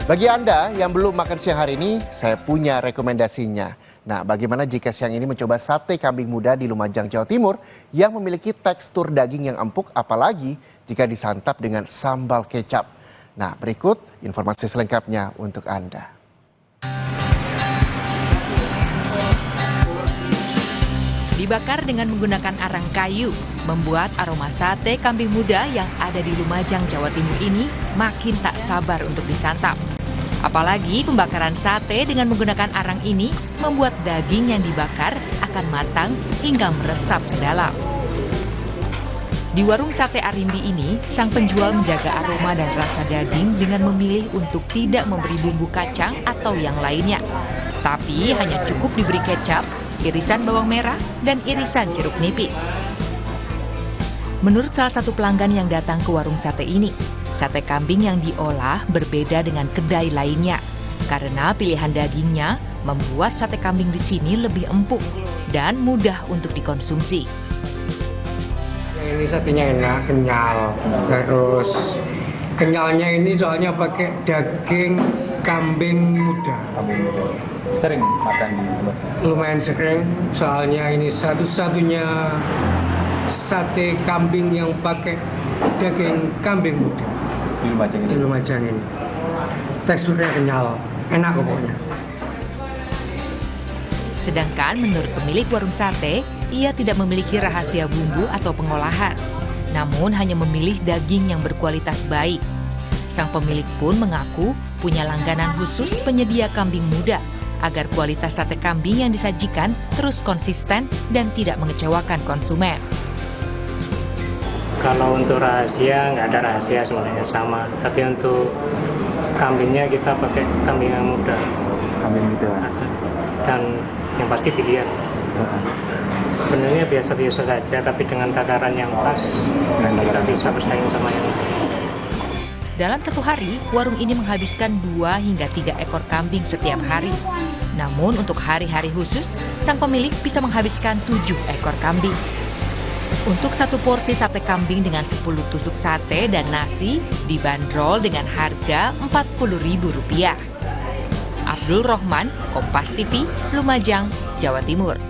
Bagi Anda yang belum makan siang hari ini, saya punya rekomendasinya. Nah, bagaimana jika siang ini mencoba sate kambing muda di Lumajang, Jawa Timur yang memiliki tekstur daging yang empuk, apalagi jika disantap dengan sambal kecap. Nah, berikut informasi selengkapnya untuk Anda. Dibakar dengan menggunakan arang kayu, membuat aroma sate kambing muda yang ada di Lumajang, Jawa Timur ini makin tak sabar untuk disantap. Apalagi pembakaran sate dengan menggunakan arang ini membuat daging yang dibakar akan matang hingga meresap ke dalam. Di warung sate Arimbi ini, sang penjual menjaga aroma dan rasa daging dengan memilih untuk tidak memberi bumbu kacang atau yang lainnya. Tapi hanya cukup diberi kecap, irisan bawang merah, dan irisan jeruk nipis. Menurut salah satu pelanggan yang datang ke warung sate ini, sate kambing yang diolah berbeda dengan kedai lainnya. Karena pilihan dagingnya membuat sate kambing di sini lebih empuk dan mudah untuk dikonsumsi. Ini satenya enak, kenyal. Terus kenyalnya ini soalnya pakai daging kambing muda. Sering makan di tempat? Lumayan sering, soalnya ini satu-satunya sate kambing yang pakai daging kambing muda Di Lumajang ini. Teksturnya kenyal, enak pokoknya. Sedangkan menurut pemilik warung sate, ia tidak memiliki rahasia bumbu atau pengolahan, namun hanya memilih daging yang berkualitas baik. Sang pemilik pun mengaku punya langganan khusus penyedia kambing muda, agar kualitas sate kambing yang disajikan terus konsisten dan tidak mengecewakan konsumen. Kalau untuk rahasia, nggak ada rahasia sebenarnya, sama. Tapi untuk kambingnya kita pakai kambing yang muda. Kambing muda. Dan yang pasti pilihan. Sebenarnya biasa-biasa saja, tapi dengan takaran yang pas, kita bisa bersaing sama yang lain. Dalam satu hari, warung ini menghabiskan 2 hingga 3 ekor kambing setiap hari. Namun untuk hari-hari khusus, sang pemilik bisa menghabiskan 7 ekor kambing. Untuk satu porsi sate kambing dengan 10 tusuk sate dan nasi dibanderol dengan harga Rp40.000. Abdul Rohman, Kompas TV, Lumajang, Jawa Timur.